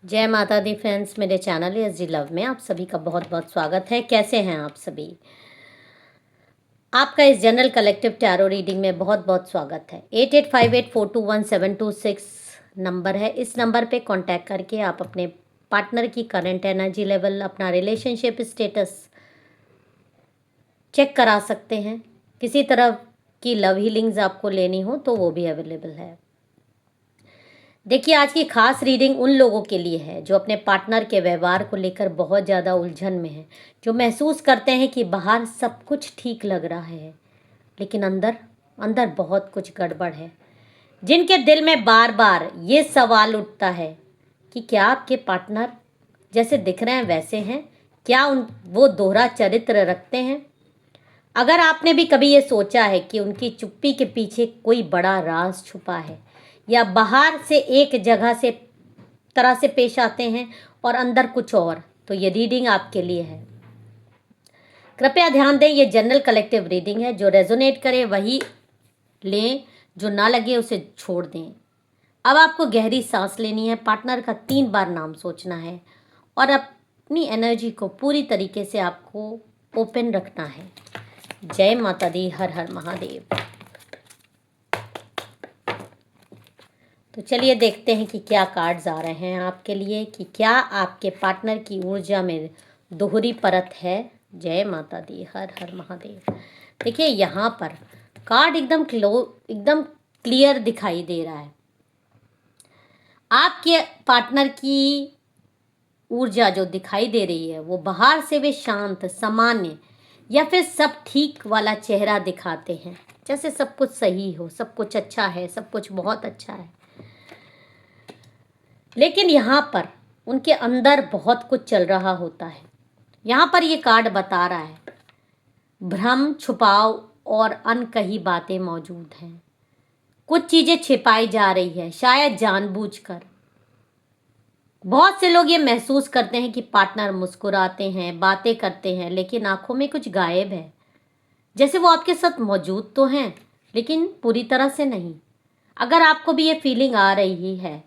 जय माता दी फ्रेंड्स, मेरे चैनल एसजी लव में आप सभी का बहुत बहुत स्वागत है। कैसे हैं आप सभी? आपका इस जनरल कलेक्टिव टैरो रीडिंग में बहुत बहुत स्वागत है। 8858421726 नंबर है। इस नंबर पे कांटेक्ट करके आप अपने पार्टनर की करंट एनर्जी लेवल, अपना रिलेशनशिप स्टेटस चेक करा सकते हैं। किसी तरह की लव हीलिंग्स आपको लेनी हो तो वो भी अवेलेबल है। देखिए, आज की खास रीडिंग उन लोगों के लिए है जो अपने पार्टनर के व्यवहार को लेकर बहुत ज़्यादा उलझन में हैं, जो महसूस करते हैं कि बाहर सब कुछ ठीक लग रहा है लेकिन अंदर अंदर बहुत कुछ गड़बड़ है। जिनके दिल में बार बार ये सवाल उठता है कि क्या आपके पार्टनर जैसे दिख रहे हैं वैसे हैं, क्या वो दोहरा चरित्र रखते हैं। अगर आपने भी कभी ये सोचा है कि उनकी चुप्पी के पीछे कोई बड़ा राज छुपा है, या बाहर से एक जगह से तरह से पेश आते हैं और अंदर कुछ और, तो ये रीडिंग आपके लिए है। कृपया ध्यान दें, ये जनरल कलेक्टिव रीडिंग है। जो रेजोनेट करे वही लें, जो ना लगे उसे छोड़ दें। अब आपको गहरी सांस लेनी है, पार्टनर का 3 बार नाम सोचना है और अपनी एनर्जी को पूरी तरीके से आपको ओपन रखना है। जय माता दी, हर हर महादेव। तो चलिए देखते हैं कि क्या कार्ड्स आ रहे हैं आपके लिए, कि क्या आपके पार्टनर की ऊर्जा में दोहरी परत है। जय माता दी, हर हर महादेव। देखिए, यहाँ पर कार्ड एकदम क्लियर दिखाई दे रहा है। आपके पार्टनर की ऊर्जा जो दिखाई दे रही है वो बाहर से वे शांत, सामान्य या फिर सब ठीक वाला चेहरा दिखाते हैं, जैसे सब कुछ सही हो, सब कुछ अच्छा है, सब कुछ बहुत अच्छा है। लेकिन यहाँ पर उनके अंदर बहुत कुछ चल रहा होता है। यहाँ पर ये कार्ड बता रहा है भ्रम, छुपाव और अनकही बातें मौजूद हैं। कुछ चीज़ें छिपाई जा रही है, शायद जानबूझकर। बहुत से लोग ये महसूस करते हैं कि पार्टनर मुस्कुराते हैं, बातें करते हैं, लेकिन आंखों में कुछ गायब है, जैसे वो आपके साथ मौजूद तो हैं लेकिन पूरी तरह से नहीं। अगर आपको भी ये फीलिंग आ रही है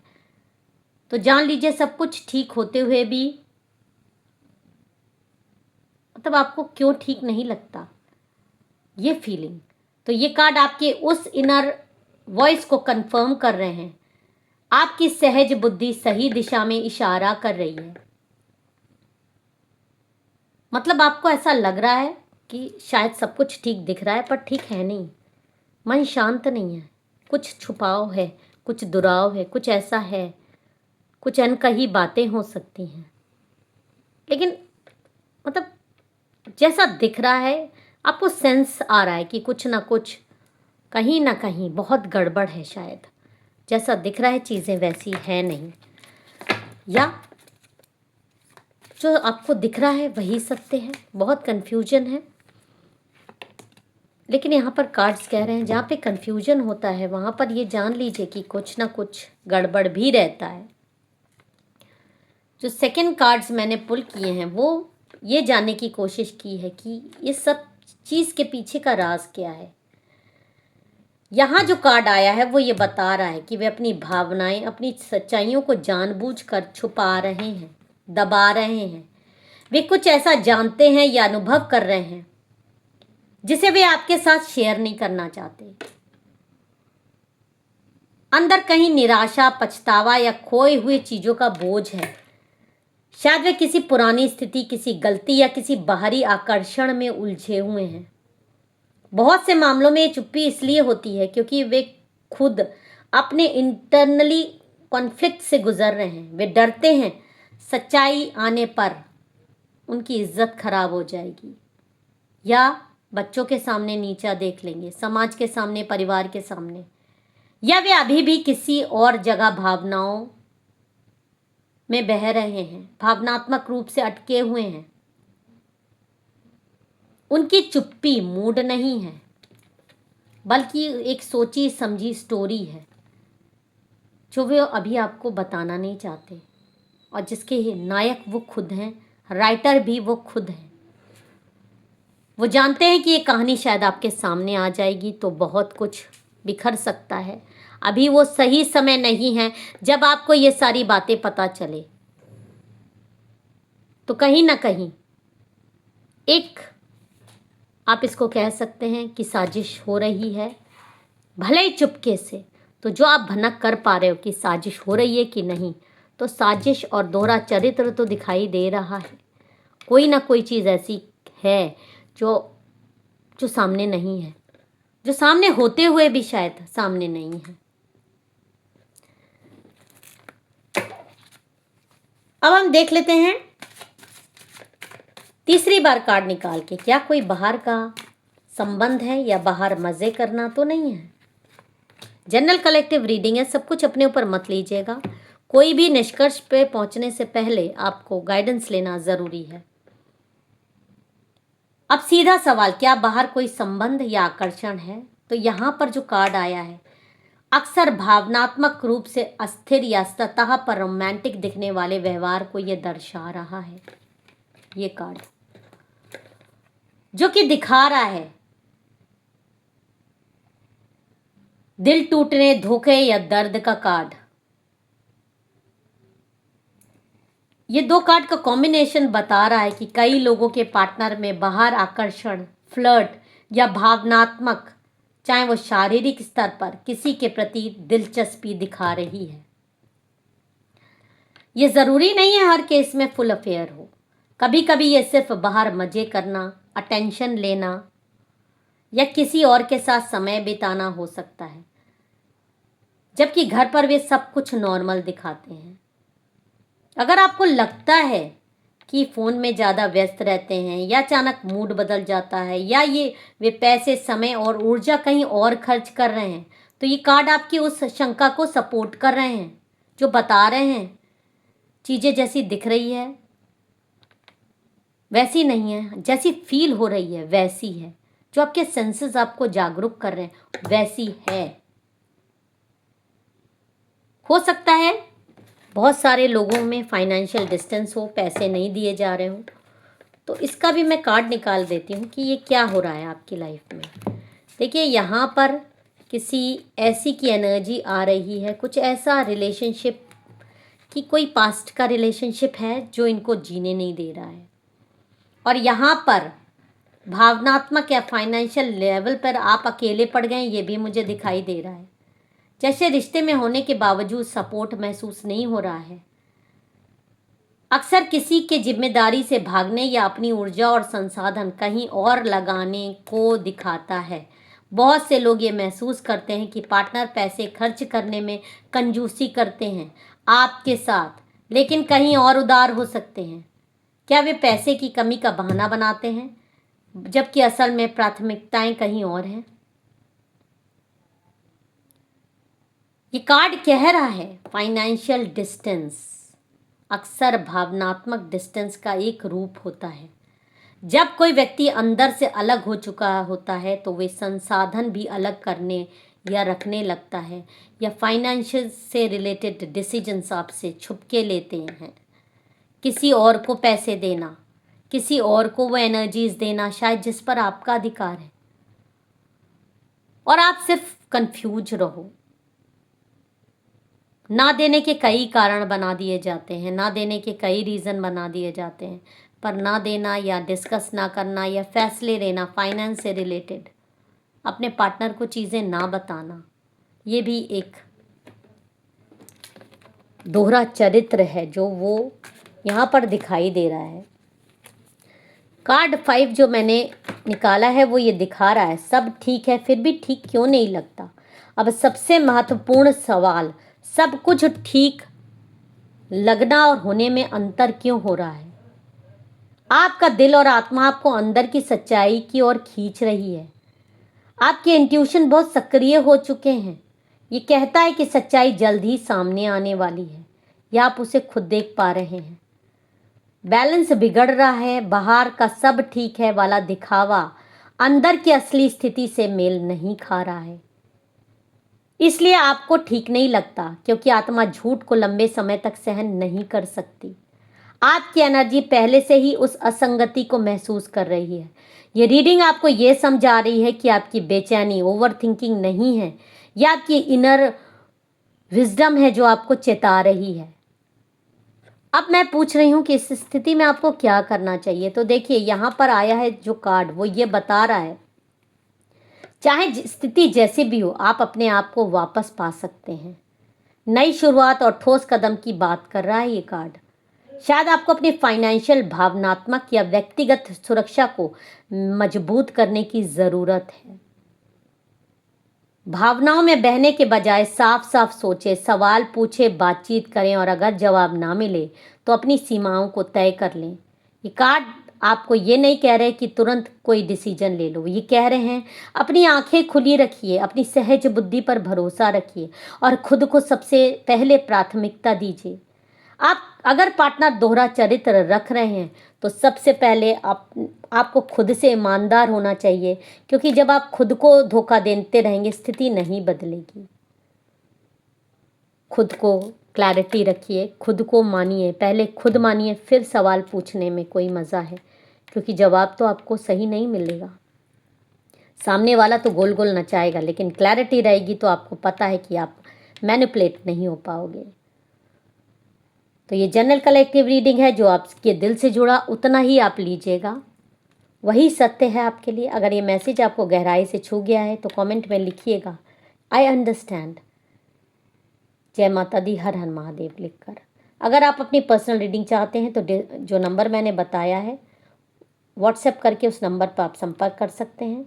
तो जान लीजिए सब कुछ ठीक होते हुए भी मतलब आपको क्यों ठीक नहीं लगता ये फीलिंग। तो ये कार्ड आपके उस इनर वॉइस को कंफर्म कर रहे हैं। आपकी सहज बुद्धि सही दिशा में इशारा कर रही है। मतलब आपको ऐसा लग रहा है कि शायद सब कुछ ठीक दिख रहा है पर ठीक है नहीं। मन शांत नहीं है, कुछ छुपाव है, कुछ दुराव है, कुछ ऐसा है, कुछ अनकही बातें हो सकती हैं। लेकिन मतलब जैसा दिख रहा है, आपको सेंस आ रहा है कि कुछ ना कुछ, कहीं ना कहीं बहुत गड़बड़ है। शायद जैसा दिख रहा है चीज़ें वैसी है नहीं, या जो आपको दिख रहा है वही सत्य है। बहुत कन्फ्यूजन है। लेकिन यहाँ पर कार्ड्स कह रहे हैं जहाँ पे कन्फ्यूजन होता है वहाँ पर ये जान लीजिए कि कुछ ना कुछ गड़बड़ भी रहता है। जो सेकंड कार्ड्स मैंने पुल किए हैं वो ये जानने की कोशिश की है कि ये सब चीज़ के पीछे का राज क्या है। यहाँ जो कार्ड आया है वो ये बता रहा है कि वे अपनी भावनाएं, अपनी सच्चाइयों को जानबूझकर छुपा रहे हैं, दबा रहे हैं। वे कुछ ऐसा जानते हैं या अनुभव कर रहे हैं जिसे वे आपके साथ शेयर नहीं करना चाहते। अंदर कहीं निराशा, पछतावा या खोई हुई चीज़ों का बोझ है। शायद वे किसी पुरानी स्थिति, किसी गलती या किसी बाहरी आकर्षण में उलझे हुए हैं। बहुत से मामलों में ये चुप्पी इसलिए होती है क्योंकि वे खुद अपने इंटरनली कॉन्फ्लिक्ट से गुजर रहे हैं। वे डरते हैं सच्चाई आने पर उनकी इज्जत खराब हो जाएगी, या बच्चों के सामने नीचा देख लेंगे, समाज के सामने, परिवार के सामने, या वे अभी भी किसी और जगह भावनाओं में बह रहे हैं, भावनात्मक रूप से अटके हुए हैं। उनकी चुप्पी मूड नहीं है बल्कि एक सोची समझी स्टोरी है जो वे अभी आपको बताना नहीं चाहते, और जिसके नायक वो खुद हैं, राइटर भी वो खुद हैं। वो जानते हैं कि ये कहानी शायद आपके सामने आ जाएगी तो बहुत कुछ बिखर सकता है। अभी वो सही समय नहीं है जब आपको ये सारी बातें पता चले। तो कहीं ना कहीं एक, आप इसको कह सकते हैं कि साजिश हो रही है, भले ही चुपके से। तो जो आप भनक कर पा रहे हो कि साजिश हो रही है कि नहीं, तो साजिश और दोहरा चरित्र तो दिखाई दे रहा है। कोई ना कोई चीज़ ऐसी है जो जो सामने नहीं है, जो सामने होते हुए भी शायद सामने नहीं है। अब हम देख लेते हैं तीसरी बार कार्ड निकाल के, क्या कोई बाहर का संबंध है या बाहर मजे करना तो नहीं है। जनरल कलेक्टिव रीडिंग है, सब कुछ अपने ऊपर मत लीजिएगा। कोई भी निष्कर्ष पे पहुंचने से पहले आपको गाइडेंस लेना जरूरी है। अब सीधा सवाल, क्या बाहर कोई संबंध या आकर्षण है? तो यहां पर जो कार्ड आया है, अक्सर भावनात्मक रूप से अस्थिर या सतह पर रोमांटिक दिखने वाले व्यवहार को यह दर्शा रहा है। ये कार्ड जो कि दिखा रहा है दिल टूटने, धोखे या दर्द का कार्ड। ये दो कार्ड का कॉम्बिनेशन बता रहा है कि कई लोगों के पार्टनर में बाहर आकर्षण, फ्लर्ट या भावनात्मक, चाहे वो शारीरिक स्तर पर किसी के प्रति दिलचस्पी दिखा रही है। ये जरूरी नहीं है हर केस में फुल अफेयर हो। कभी कभी ये सिर्फ बाहर मजे करना, अटेंशन लेना या किसी और के साथ समय बिताना हो सकता है, जबकि घर पर वे सब कुछ नॉर्मल दिखाते हैं। अगर आपको लगता है कि फ़ोन में ज़्यादा व्यस्त रहते हैं या अचानक मूड बदल जाता है या वे पैसे, समय और ऊर्जा कहीं और खर्च कर रहे हैं, तो ये कार्ड आपकी उस शंका को सपोर्ट कर रहे हैं, जो बता रहे हैं चीज़ें जैसी दिख रही है वैसी नहीं है, जैसी फील हो रही है वैसी है, जो आपके सेंसेस आपको जागरूक कर रहे हैं वैसी है। हो सकता है बहुत सारे लोगों में फाइनेंशियल डिस्टेंस हो, पैसे नहीं दिए जा रहे हो, तो इसका भी मैं कार्ड निकाल देती हूँ कि ये क्या हो रहा है आपकी लाइफ में। देखिए, यहाँ पर किसी ऐसी की एनर्जी आ रही है, कुछ ऐसा रिलेशनशिप कि कोई पास्ट का रिलेशनशिप है जो इनको जीने नहीं दे रहा है, और यहाँ पर भावनात्मक या फाइनेंशियल लेवल पर आप अकेले पड़ गए, ये भी मुझे दिखाई दे रहा है। जैसे रिश्ते में होने के बावजूद सपोर्ट महसूस नहीं हो रहा है। अक्सर किसी के जिम्मेदारी से भागने या अपनी ऊर्जा और संसाधन कहीं और लगाने को दिखाता है। बहुत से लोग ये महसूस करते हैं कि पार्टनर पैसे खर्च करने में कंजूसी करते हैं आपके साथ, लेकिन कहीं और उदार हो सकते हैं। क्या वे पैसे की कमी का बहाना बनाते हैं, जबकि असल में प्राथमिकताएं कहीं और हैं? ये कार्ड कह रहा है फाइनेंशियल डिस्टेंस अक्सर भावनात्मक डिस्टेंस का एक रूप होता है। जब कोई व्यक्ति अंदर से अलग हो चुका होता है तो वे संसाधन भी अलग करने या रखने लगता है, या फाइनेंशियल से रिलेटेड डिसीजंस आपसे छुपके लेते हैं। किसी और को पैसे देना, किसी और को वो एनर्जीज देना शायद जिस पर आपका अधिकार है, और आप सिर्फ कंफ्यूज रहो। ना देने के कई कारण बना दिए जाते हैं, ना देने के कई रीज़न बना दिए जाते हैं, पर ना देना या डिस्कस ना करना या फैसले लेना, फाइनेंस से रिलेटेड अपने पार्टनर को चीज़ें ना बताना, ये भी एक दोहरा चरित्र है जो वो यहाँ पर दिखाई दे रहा है। कार्ड 5 जो मैंने निकाला है वो ये दिखा रहा है सब ठीक है, फिर भी ठीक क्यों नहीं लगता। अब सबसे महत्वपूर्ण सवाल, सब कुछ ठीक लगना और होने में अंतर क्यों हो रहा है? आपका दिल और आत्मा आपको अंदर की सच्चाई की ओर खींच रही है। आपके इंट्यूशन बहुत सक्रिय हो चुके हैं। ये कहता है कि सच्चाई जल्द ही सामने आने वाली है, या आप उसे खुद देख पा रहे हैं। बैलेंस बिगड़ रहा है, बाहर का सब ठीक है वाला दिखावा अंदर की असली स्थिति से मेल नहीं खा रहा है, इसलिए आपको ठीक नहीं लगता, क्योंकि आत्मा झूठ को लंबे समय तक सहन नहीं कर सकती। आपकी एनर्जी पहले से ही उस असंगति को महसूस कर रही है। ये रीडिंग आपको ये समझा रही है कि आपकी बेचैनी ओवर थिंकिंग नहीं है, यह आपकी इनर विजडम है जो आपको चेता रही है। अब मैं पूछ रही हूँ कि इस स्थिति में आपको क्या करना चाहिए। तो देखिए यहाँ पर आया है जो कार्ड, वो ये बता रहा है चाहे स्थिति जैसी भी हो, आप अपने आप को वापस पा सकते हैं। नई शुरुआत और ठोस कदम की बात कर रहा है ये कार्ड। शायद आपको अपनी फाइनेंशियल, भावनात्मक या व्यक्तिगत सुरक्षा को मजबूत करने की ज़रूरत है। भावनाओं में बहने के बजाय साफ साफ सोचे, सवाल पूछे, बातचीत करें और अगर जवाब ना मिले तो अपनी सीमाओं को तय कर लें। ये कार्ड आपको ये नहीं कह रहे कि तुरंत कोई डिसीजन ले लो, ये कह रहे हैं अपनी आंखें खुली रखिए, अपनी सहज बुद्धि पर भरोसा रखिए और खुद को सबसे पहले प्राथमिकता दीजिए। आप अगर पार्टनर दोहरा चरित्र रख रहे हैं तो सबसे पहले आपको खुद से ईमानदार होना चाहिए, क्योंकि जब आप खुद को धोखा देते रहेंगे स्थिति नहीं बदलेगी। खुद को क्लैरिटी रखिए, खुद को मानिए, पहले खुद मानिए फिर सवाल पूछने में कोई मज़ा है, क्योंकि जवाब तो आपको सही नहीं मिलेगा। सामने वाला तो गोल गोल नचाएगा, लेकिन क्लैरिटी रहेगी तो आपको पता है कि आप मैनिपुलेट नहीं हो पाओगे। तो ये जनरल कलेक्टिव रीडिंग है, जो आपके दिल से जुड़ा उतना ही आप लीजिएगा, वही सत्य है आपके लिए। अगर ये मैसेज आपको गहराई से छू गया है तो कमेंट में लिखिएगा आई अंडरस्टैंड, जय माता दी, हर हर महादेव लिखकर। अगर आप अपनी पर्सनल रीडिंग चाहते हैं तो जो नंबर मैंने बताया है व्हाट्सएप करके उस नंबर पर आप संपर्क कर सकते हैं।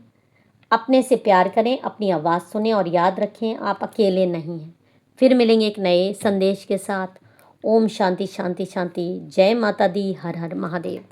अपने से प्यार करें, अपनी आवाज़ सुनें और याद रखें आप अकेले नहीं हैं। फिर मिलेंगे एक नए संदेश के साथ। ओम शांति शांति शांति। जय माता दी, हर हर महादेव।